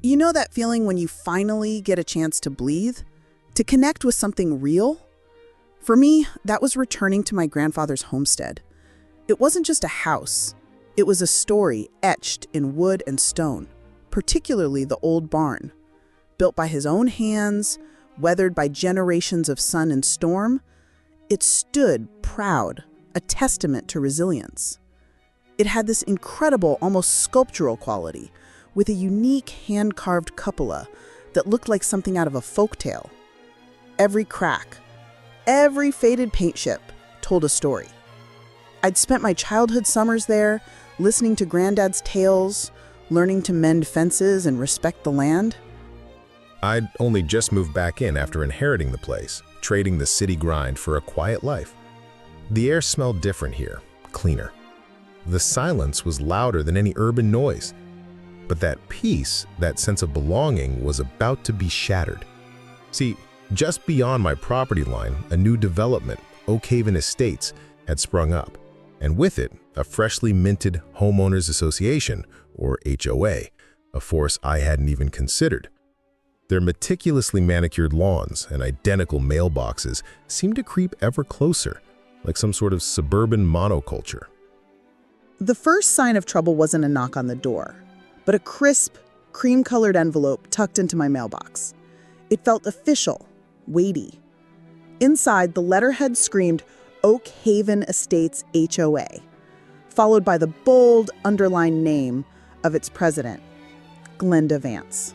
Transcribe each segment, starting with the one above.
You know that feeling when you finally get a chance to breathe? To connect with something real? For me, that was returning to my grandfather's homestead. It wasn't just a house. It was a story etched in wood and stone, particularly the old barn. Built by his own hands, weathered by generations of sun and storm, it stood proud, a testament to resilience. It had this incredible, almost sculptural quality, with a unique hand-carved cupola that looked like something out of a folktale. Every crack, every faded paint chip told a story. I'd spent my childhood summers there, listening to Granddad's tales, learning to mend fences and respect the land. I'd only just moved back in after inheriting the place, trading the city grind for a quiet life. The air smelled different here, cleaner. The silence was louder than any urban noise. But that peace, that sense of belonging, was about to be shattered. See, just beyond my property line, a new development, Oakhaven Estates, had sprung up, and with it, a freshly minted homeowners association, or HOA, a force I hadn't even considered. Their meticulously manicured lawns and identical mailboxes seemed to creep ever closer, like some sort of suburban monoculture. The first sign of trouble wasn't a knock on the door, but a crisp, cream-colored envelope tucked into my mailbox. It felt official, weighty. Inside, the letterhead screamed Oakhaven Estates HOA, followed by the bold, underlined name of its president, Glenda Vance.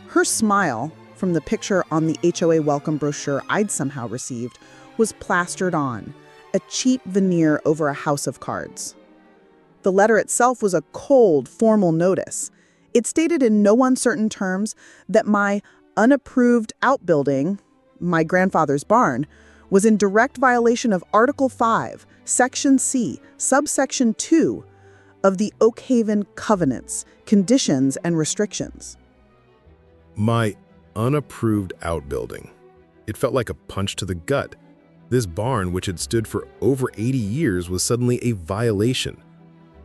Her smile, from the picture on the HOA welcome brochure I'd somehow received, was plastered on, a cheap veneer over a house of cards. The letter itself was a cold, formal notice. It stated in no uncertain terms that my unapproved outbuilding, my grandfather's barn, was in direct violation of Article 5, Section C, Subsection 2 of the Oakhaven Covenants, Conditions and Restrictions. My unapproved outbuilding. It felt like a punch to the gut. This barn, which had stood for over 80 years, was suddenly a violation.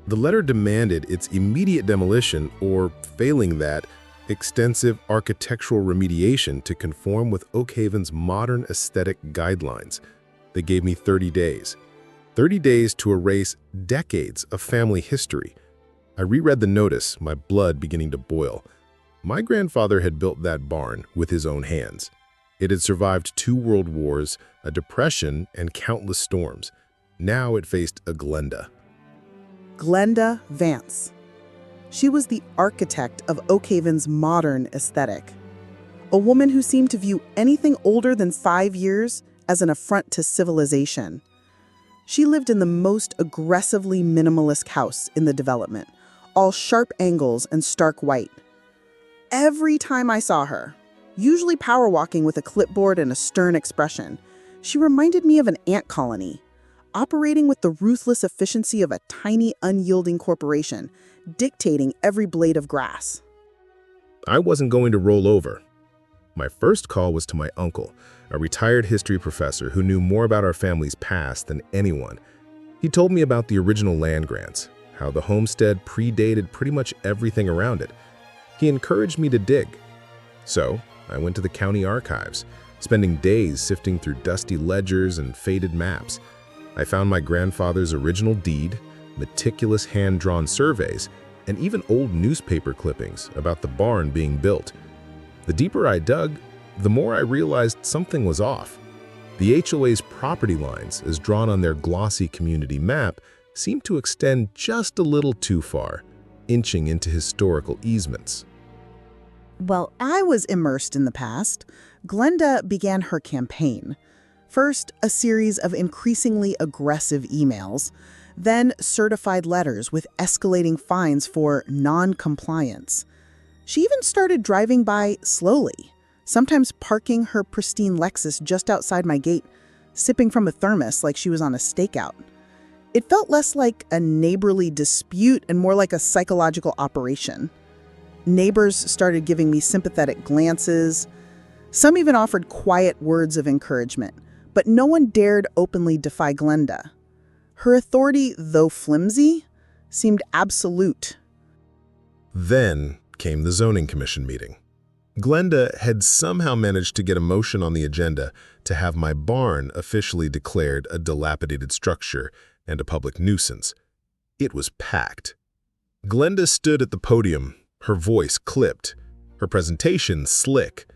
The letter demanded its immediate demolition or, failing that, extensive architectural remediation to conform with Oakhaven's modern aesthetic guidelines. They gave me 30 days. 30 days to erase decades of family history. I reread the notice, my blood beginning to boil. My grandfather had built that barn with his own hands. It had survived 2 world wars, a depression, and countless storms. Now it faced a Glenda. Glenda Vance. She was the architect of Oakhaven's modern aesthetic. A woman who seemed to view anything older than 5 years as an affront to civilization. She lived in the most aggressively minimalist house in the development, all sharp angles and stark white. Every time I saw her, usually power walking with a clipboard and a stern expression, she reminded me of an ant colony, operating with the ruthless efficiency of a tiny, unyielding corporation, dictating every blade of grass. I wasn't going to roll over. My first call was to my uncle, a retired history professor who knew more about our family's past than anyone. He told me about the original land grants, how the homestead predated pretty much everything around it. He encouraged me to dig. So, I went to the county archives, spending days sifting through dusty ledgers and faded maps. I found my grandfather's original deed, meticulous hand-drawn surveys, and even old newspaper clippings about the barn being built. The deeper I dug, the more I realized something was off. The HOA's property lines, as drawn on their glossy community map, seemed to extend just a little too far, inching into historical easements. While I was immersed in the past, Glenda began her campaign. First, a series of increasingly aggressive emails, then certified letters with escalating fines for non-compliance. She even started driving by slowly, sometimes parking her pristine Lexus just outside my gate, sipping from a thermos like she was on a stakeout. It felt less like a neighborly dispute and more like a psychological operation. Neighbors started giving me sympathetic glances. Some even offered quiet words of encouragement, but no one dared openly defy Glenda. Her authority, though flimsy, seemed absolute. Then came the zoning commission meeting. Glenda had somehow managed to get a motion on the agenda to have my barn officially declared a dilapidated structure and a public nuisance. It was packed. Glenda stood at the podium, her voice clipped, her presentation slick.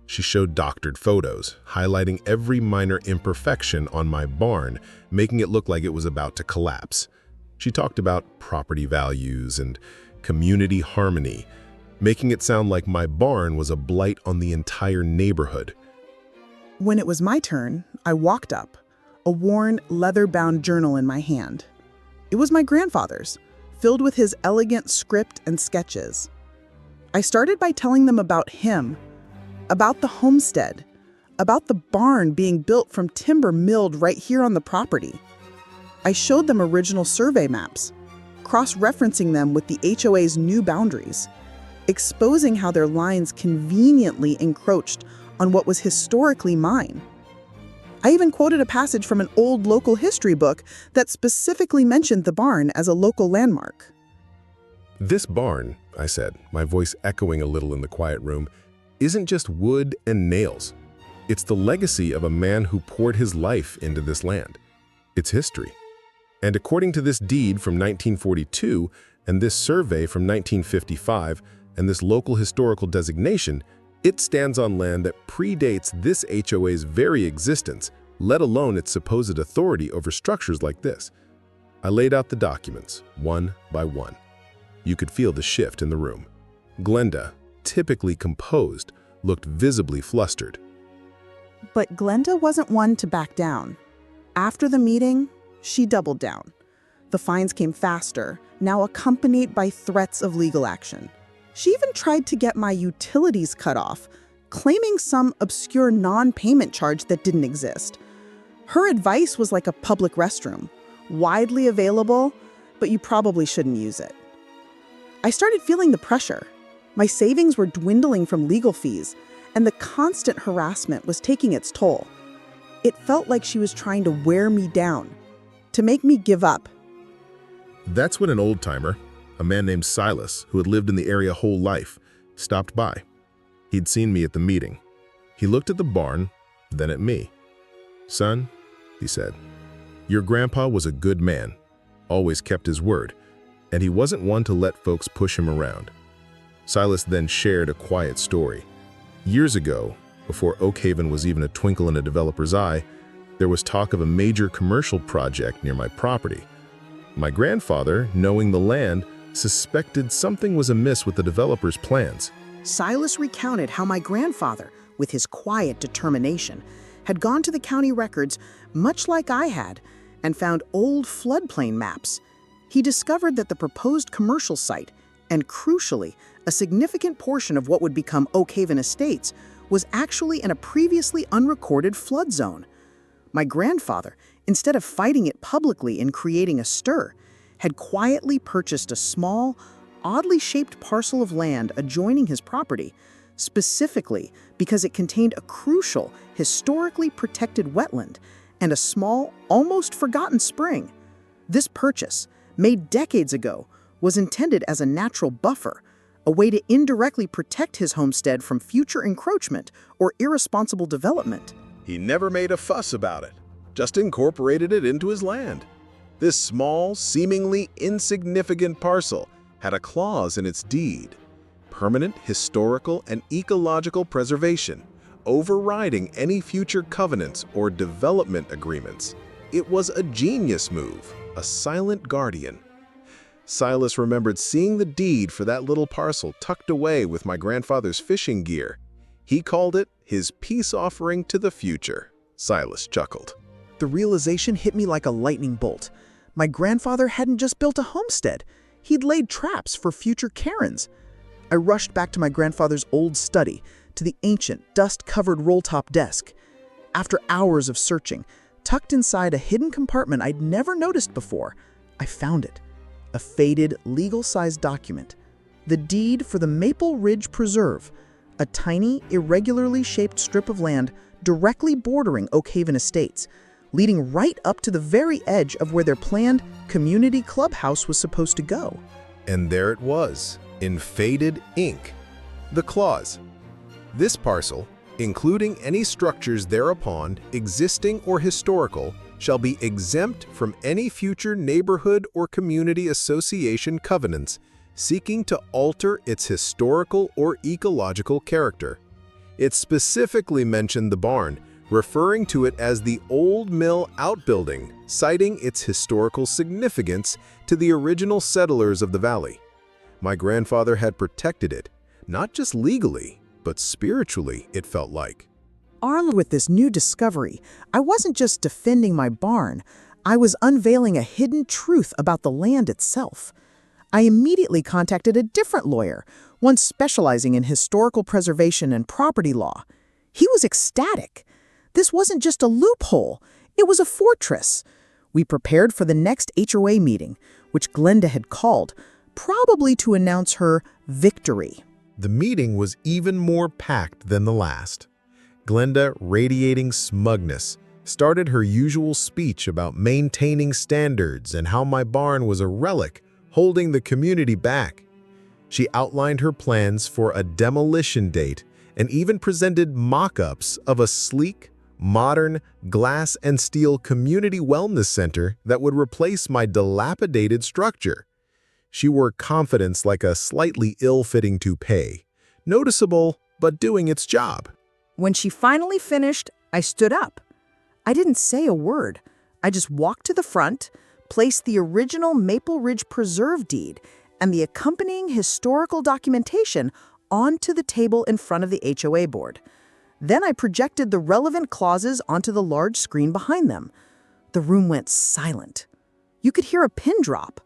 She showed doctored photos, highlighting every minor imperfection on my barn, making it look like it was about to collapse. She talked about property values and community harmony, making it sound like my barn was a blight on the entire neighborhood. When it was my turn, I walked up, a worn, leather-bound journal in my hand. It was my grandfather's, filled with his elegant script and sketches. I started by telling them about him, about the homestead, about the barn being built from timber milled right here on the property. I showed them original survey maps, cross-referencing them with the HOA's new boundaries, exposing how their lines conveniently encroached on what was historically mine. I even quoted a passage from an old local history book that specifically mentioned the barn as a local landmark. This barn, I said, my voice echoing a little in the quiet room, isn't just wood and nails. It's the legacy of a man who poured his life into this land. It's history. And according to this deed from 1942 and this survey from 1955 and this local historical designation, it stands on land that predates this HOA's very existence, let alone its supposed authority over structures like this. I laid out the documents, one by one. You could feel the shift in the room. Glenda, typically composed, looked visibly flustered. But Glenda wasn't one to back down. After the meeting, she doubled down. The fines came faster, now accompanied by threats of legal action. She even tried to get my utilities cut off, claiming some obscure non-payment charge that didn't exist. Her advice was like a public restroom, widely available, but you probably shouldn't use it. I started feeling the pressure. My savings were dwindling from legal fees, and the constant harassment was taking its toll. It felt like she was trying to wear me down, to make me give up. That's when an old-timer, a man named Silas, who had lived in the area whole life, stopped by. He'd seen me at the meeting. He looked at the barn, then at me. "Son," he said, "your grandpa was a good man, always kept his word, and he wasn't one to let folks push him around." Silas then shared a quiet story. Years ago, before Oakhaven was even a twinkle in a developer's eye, there was talk of a major commercial project near my property. My grandfather, knowing the land, suspected something was amiss with the developer's plans. Silas recounted how my grandfather, with his quiet determination, had gone to the county records, much like I had, and found old floodplain maps. He discovered that the proposed commercial site, and crucially, a significant portion of what would become Oakhaven Estates, was actually in a previously unrecorded flood zone. My grandfather, instead of fighting it publicly and creating a stir, had quietly purchased a small, oddly shaped parcel of land adjoining his property, specifically because it contained a crucial, historically protected wetland and a small, almost forgotten spring. This purchase, made decades ago, was intended as a natural buffer, a way to indirectly protect his homestead from future encroachment or irresponsible development. He never made a fuss about it, just incorporated it into his land. This small, seemingly insignificant parcel had a clause in its deed: permanent historical and ecological preservation, overriding any future covenants or development agreements. It was a genius move, a silent guardian. Silas remembered seeing the deed for that little parcel tucked away with my grandfather's fishing gear. He called it his peace offering to the future. Silas chuckled. The realization hit me like a lightning bolt. My grandfather hadn't just built a homestead. He'd laid traps for future Karens. I rushed back to my grandfather's old study, to the ancient, dust-covered roll-top desk. After hours of searching, tucked inside a hidden compartment I'd never noticed before, I found it. A faded, legal-sized document. The deed for the Maple Ridge Preserve, a tiny, irregularly shaped strip of land directly bordering Oakhaven Estates, leading right up to the very edge of where their planned community clubhouse was supposed to go. And there it was, in faded ink. The clause. This parcel, including any structures thereupon, existing or historical, shall be exempt from any future neighborhood or community association covenants seeking to alter its historical or ecological character. It specifically mentioned the barn, referring to it as the old mill outbuilding, citing its historical significance to the original settlers of the valley. My grandfather had protected it, not just legally, but spiritually, it felt like. Armed with this new discovery, I wasn't just defending my barn, I was unveiling a hidden truth about the land itself. I immediately contacted a different lawyer, one specializing in historical preservation and property law. He was ecstatic. This wasn't just a loophole, it was a fortress. We prepared for the next HOA meeting, which Glenda had called, probably to announce her victory. The meeting was even more packed than the last. Glenda, radiating smugness, started her usual speech about maintaining standards and how my barn was a relic holding the community back. She outlined her plans for a demolition date and even presented mock-ups of a sleek, modern, glass and steel community wellness center that would replace my dilapidated structure. She wore confidence like a slightly ill-fitting toupee, noticeable but doing its job. When she finally finished, I stood up. I didn't say a word. I just walked to the front, placed the original Maple Ridge Preserve deed and the accompanying historical documentation onto the table in front of the HOA board. Then I projected the relevant clauses onto the large screen behind them. The room went silent. You could hear a pin drop.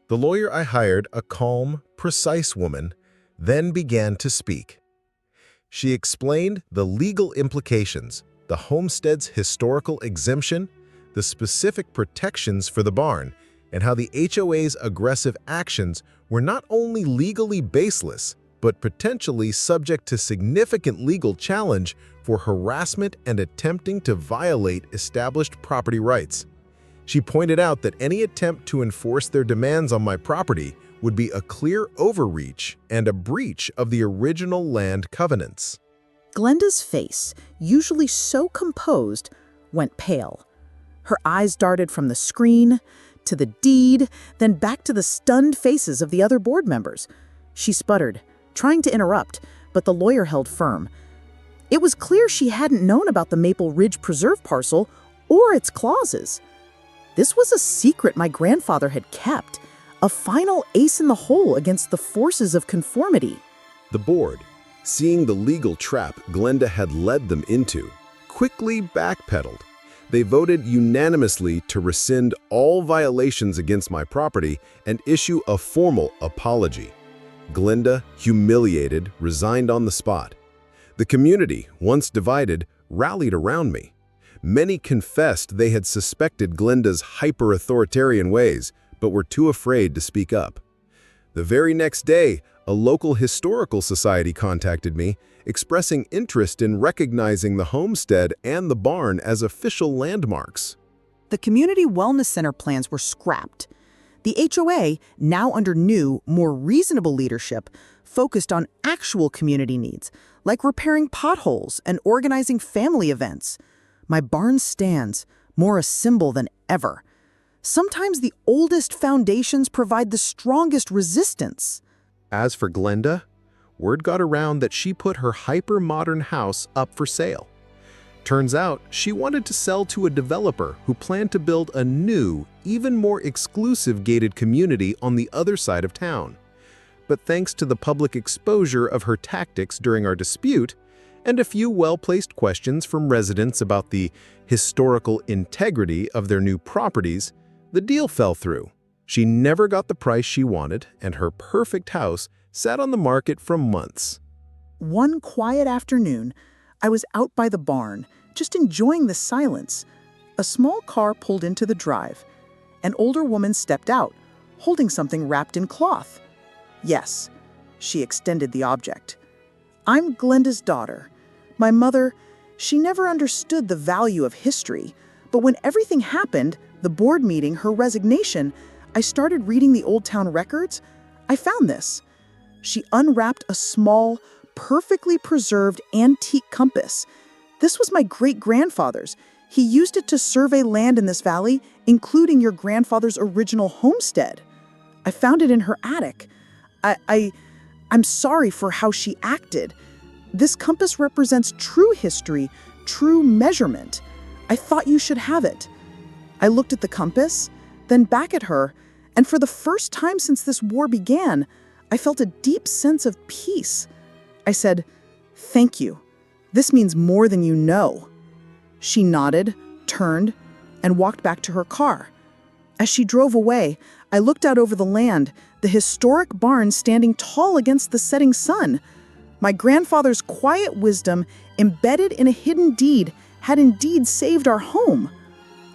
The lawyer I hired, a calm, precise woman, then began to speak. She explained the legal implications, the homestead's historical exemption, the specific protections for the barn, and how the HOA's aggressive actions were not only legally baseless, but potentially subject to significant legal challenge for harassment and attempting to violate established property rights. She pointed out that any attempt to enforce their demands on my property would be a clear overreach and a breach of the original land covenants. Glenda's face, usually so composed, went pale. Her eyes darted from the screen to the deed, then back to the stunned faces of the other board members. She sputtered, trying to interrupt, but the lawyer held firm. It was clear she hadn't known about the Maple Ridge Preserve parcel or its clauses. This was a secret my grandfather had kept, a final ace in the hole against the forces of conformity. The board, seeing the legal trap Glenda had led them into, quickly backpedaled. They voted unanimously to rescind all violations against my property and issue a formal apology. Glenda, humiliated, resigned on the spot. The community, once divided, rallied around me. Many confessed they had suspected Glenda's hyper-authoritarian ways, but were too afraid to speak up. The very next day, a local historical society contacted me, expressing interest in recognizing the homestead and the barn as official landmarks. The community wellness center plans were scrapped. The HOA, now under new, more reasonable leadership, focused on actual community needs, like repairing potholes and organizing family events. My barn stands, more a symbol than ever. Sometimes the oldest foundations provide the strongest resistance. As for Glenda, word got around that she put her hyper-modern house up for sale. Turns out she wanted to sell to a developer who planned to build a new, even more exclusive gated community on the other side of town. But thanks to the public exposure of her tactics during our dispute, and a few well-placed questions from residents about the historical integrity of their new properties, the deal fell through. She never got the price she wanted, and her perfect house sat on the market for months. One quiet afternoon, I was out by the barn, just enjoying the silence. A small car pulled into the drive. An older woman stepped out, holding something wrapped in cloth. Yes, she extended the object. I'm Glenda's daughter. My mother, she never understood the value of history, but when everything happened, the board meeting, her resignation, I started reading the Old Town records. I found this. She unwrapped a small, perfectly preserved antique compass. This was my great-grandfather's. He used it to survey land in this valley, including your grandfather's original homestead. I found it in her attic. I'm sorry for how she acted. This compass represents true history, true measurement. I thought you should have it. I looked at the compass, then back at her, and for the first time since this war began, I felt a deep sense of peace. I said, "Thank you. This means more than you know." She nodded, turned, and walked back to her car. As she drove away, I looked out over the land, the historic barn standing tall against the setting sun. My grandfather's quiet wisdom, embedded in a hidden deed, had indeed saved our home.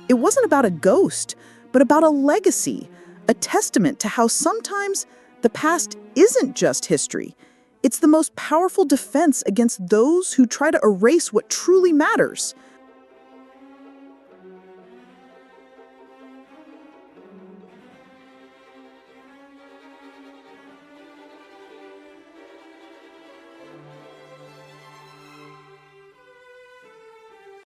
It wasn't about a ghost, but about a legacy, a testament to how sometimes the past isn't just history. It's the most powerful defense against those who try to erase what truly matters.